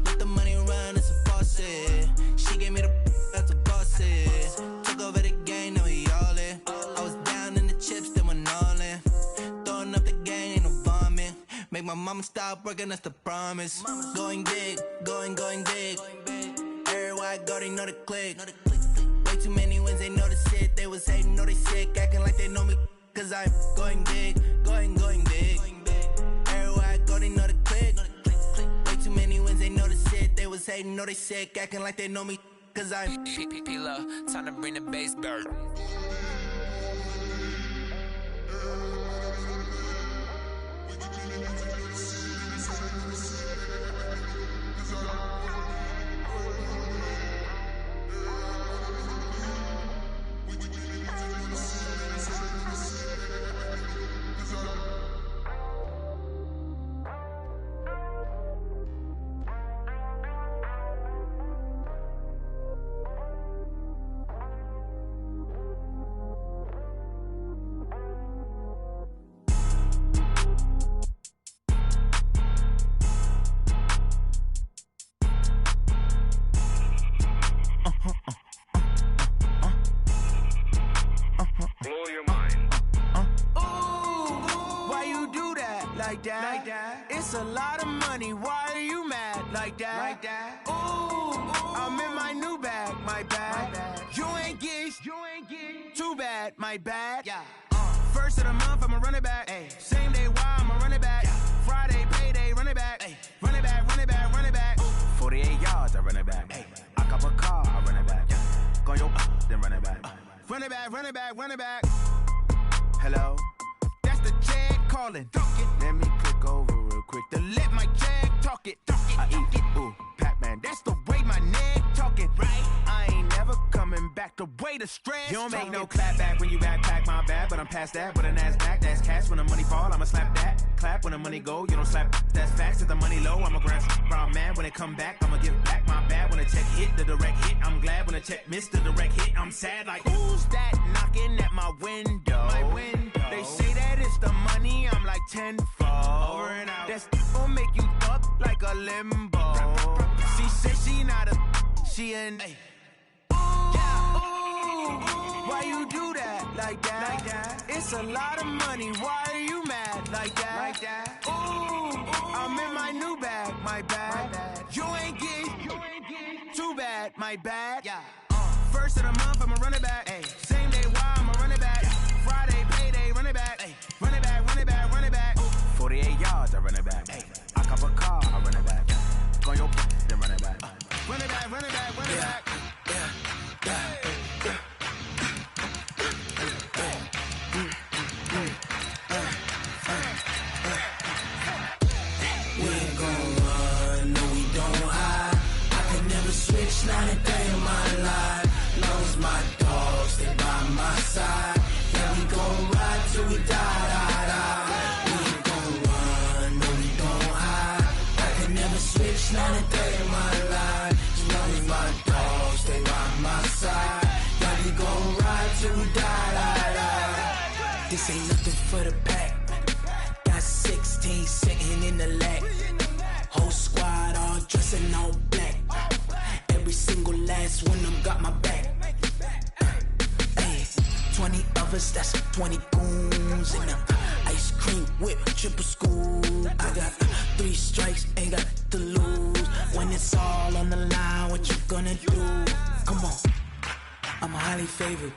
S10: Let the money run, it's a faucet. She gave me the that's a boss it. Took over the game, now we all in. I was down in the chips, then went all in. Throwing up the game, ain't no vomit. Make my mama stop working, that's the promise. Going big, going big. Everywhere I go, they know the click. Way too many wins, they know the shit. They was hating, know they sick, acting like they know me. Cause I'm going big, going big. Everywhere I go, they know the click. Way too many wins, they know the shit. They was hating, know they sick, acting like they know me. Cause I'm
S8: P-Love, time to bring the bass bird.
S9: like that? It's a lot of money, why are you mad like that? Ooh, I'm in my new bag, my bad. You ain't get too bad, my bad. First of the month, I'ma run it back. Same day, why I'ma run it back. Friday, payday, run it back. Run it back, run it back, run it back. 48 yards, I run it back. I cop a car, I run it back. Go yo, then run it back. Run it back, run it back, run it back. Hello, that's the jag calling. Let me click over real quick to let my jag talk it. I eat it, ooh, Pac-Man, that's the way my neck talking. Right, I ain't never coming back the way the stress. You don't make no clap back when you backpack, my bad, but I'm past that. But a NASDAQ, that's cash. When the money fall, I'ma slap that. Clap when the money go, you don't slap. That's facts. If the money low, I'ma grab brown man. When it come back, I'ma give back my bad. When the check hit, the direct hit, I'm glad. When the check missed the direct hit, I'm sad. Like, who's that knocking at my window? My window. They say that it's the money, I'm like tenfold. Over and out. That's gon' make you up like a limbo. She said she not a, she an. Why you do that like that? It's a lot of money, why are you mad like that? Ooh, I'm in my new bag, my bad. You ain't get too bad, my bad. First of the month, I'ma run it back. Same day, why I'ma run it back. Friday, payday, run it back. Run it back, run it back, run it back. 48 yards, I run it back. I cop a car, I run it back. Go yo, then run it back. Run it back, run it back, run it back.
S10: Switch, not a day in my life. Lost my dogs, they by my side. Yeah, we gon' ride till we die. We ain't gon' run, no, we don't hide. I can never switch, not a day in my life. Lost my dogs, they by my side. Yeah, we gon' ride till we die. This ain't nothing for the pack. Got 16 sitting in the lap. Whole squad all dressing all black. Every single last one of them got my back. Hey, 20 of us, that's 20 goons. And ice cream whip, triple scoop. I got 3 strikes, ain't got to lose. When it's all on the line, what you gonna do? Come on, I'm highly favored.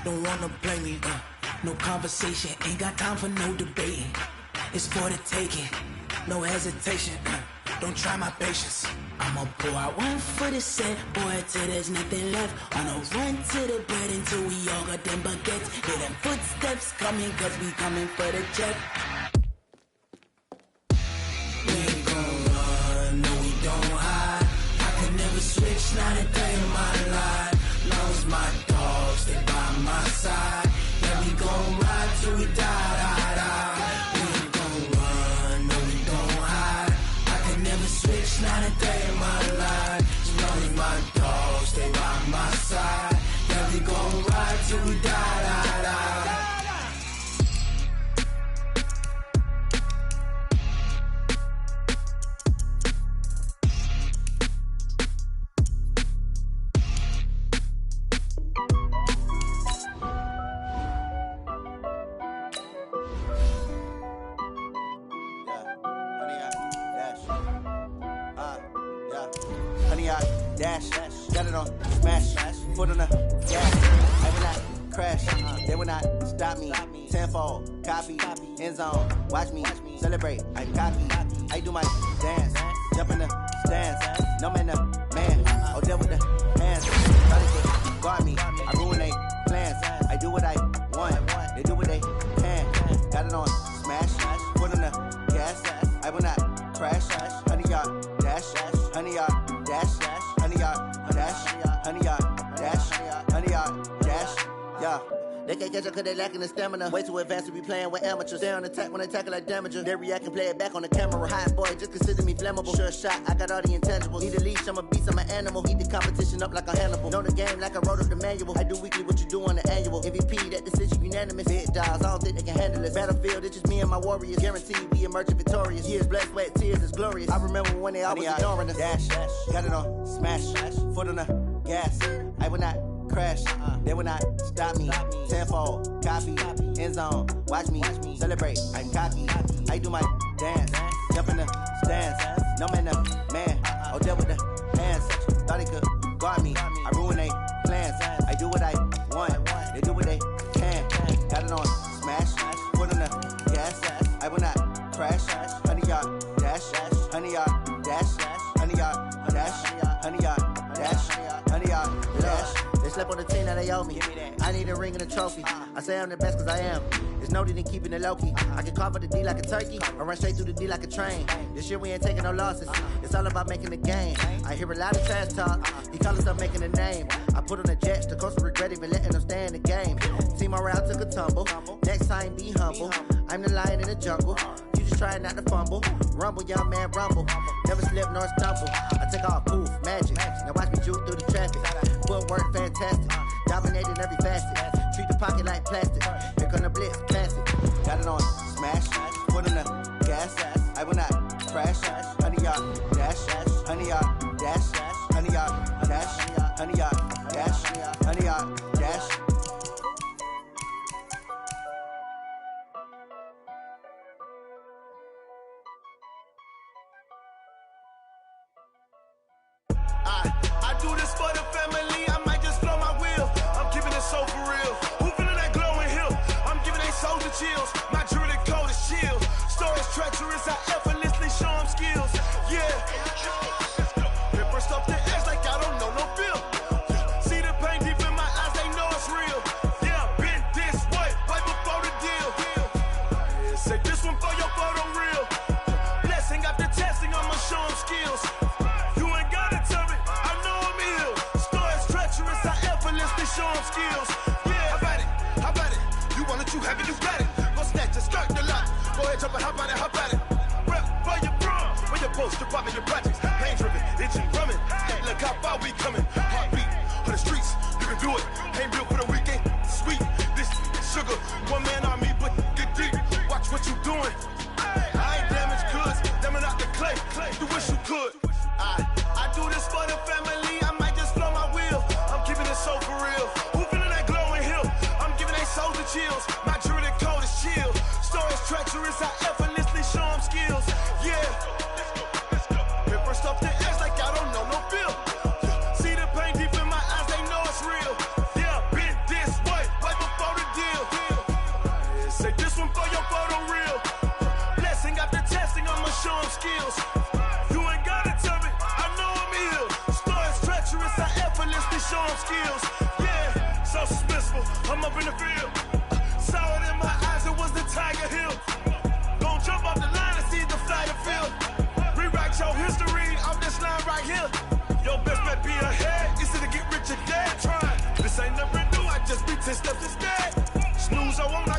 S10: Don't wanna play me, no conversation. Ain't got time for no debating. It's for the taking, no hesitation. Don't try my patience. I'ma pour out one for the set, boy, till there's nothing left. On a run to the bread until we all got them baguettes. Hear them footsteps coming, cause we coming for the check. We ain't gon' run, no, we don't hide. I can never switch, not a day in my life. Lost my dogs, they by my side. Yeah, we gon' ride till we die. Switch, not a day in my life. As long as my dogs stay by my side. Yeah, we gon' ride till we die.
S11: Dash, got it on, smash, foot on the gas. I will not crash, they will not stop me. Tenfold, copy, end zone, watch me celebrate. I'm cocky, I do my dance, jump in the stands. No man, man, oh there with the hands. Try to guard me, I ruin they plans. I do what I want, they do what they can. Got it on, smash, foot on the gas. I will not crash, 100 yard dash, 100 yard dash. 100 yard dash, 100 yard dash, 100 yard dash, yeah. They can't catch up cause they lacking the stamina. Way too advanced to be playing with amateurs. Stay on attack when they tackle like damager. They react and play it back on the camera. Hot boy, just consider me flammable. Sure shot, I got all the intangibles. Need a leash, I'm a beast, I'm an animal. Eat the competition up like a Hannibal. Know the game like I wrote up the manual. I do weekly what you do on the annual. MVP, that decision unanimous. Big dials, I don't think they can handle it. Battlefield, it's just me and my warriors. Guaranteed we emerge victorious. Years, blood, sweat, tears, it's glorious. I remember when they always ignoring us. Dash, got it on, smash, foot on the gas. I will not crash, they will not stop me. Tenfold, copy, end zone, watch me celebrate. I'm cocky, I do my dance. Jump in the stands. No man, man. Oh, deal with the hands. Thought he could guard me. I ruin they plans. I do what I want. They do what they can. Got it on smash. Put on the gas. I will not crash. 100-yard dash. 100-yard dash. 100-yard dash. 100-yard dash. 100-yard dash. They slept on the team that they owe me. I need a ring and a trophy. I say I'm the best cause I am. It's noted in keeping it low-key. I can carve up the D like a turkey or run straight through the D like a train. This year we ain't taking no losses. It's all about making the game. I hear a lot of trash talk. He call himself making a name. I put on the Jets. The coach will regret even letting them stay in the game. Team morale took a tumble. Next time be humble. I'm the lion in the jungle. You just try not to fumble. Rumble, young man, rumble. Never slip nor stumble. I take off, poof, magic. Now watch me juke through the traffic. Footwork fantastic. Dominating every facet. Treat the pocket like plastic. Here come the blitz, pass it. Got it on smash. Put on the gas. I will not crash. 100-yard dash. 100-yard dash. 100-yard dash. 100-yard dash. 100-yard dash.
S9: I do this for the family. I might just blow my wheel. I'm keeping it so for real. Who feeling that glowing hill? I'm giving they soldier chills. My jewelry code is chill. Stories treacherous. I effortlessly show them skills. Yeah. Hit burst off the edge like I don't know no feel. See the pain deep in my eyes. They know it's real. Yeah, been this way before the deal. Say this one for your photo real. Blessing after testing. I'ma show them skills. Show them skills. Yeah, how about it? You want it, you have it, you got it. Go snatch it, skirt the lot. Go ahead, jump it, how about it? Rep for your bro. Where your post, department, your projects. Pain driven, itching, drumming. Hey, look how far we coming. Heartbeat on the streets, you can do it. Ain't built for the weekend. Sweet, this sugar. One man army, but get deep. Watch what you doing. I ain't damaged goods, damn out the clay. You wish you could. I do this for the family. I might just blow my wheel. I'm keeping it so for real. Who feeling that glowing hill? I'm giving they soldier chills. My jewelry code is chill. Stories treacherous. I effortlessly show them skills. Yeah. Hit first off the edge like I don't know no feel. See the pain deep in my eyes. They know it's real. Yeah, been this way before the deal. Say this one for your photo real. Blessing after testing. I'ma show them skills. You ain't gotta tell me. I know I'm ill. Stories treacherous. I effortlessly show them skills. Yeah, so suspenseful. I'm up in the field. Saw it in my eyes. It was the Tiger Hill. Gon' jump off the line and see the fly the field. Rewrite your history off this line right here. Your best bet be ahead. It's to get rich or dead. Try. This ain't never new. I just be 10 steps instead. Snooze, I won't. I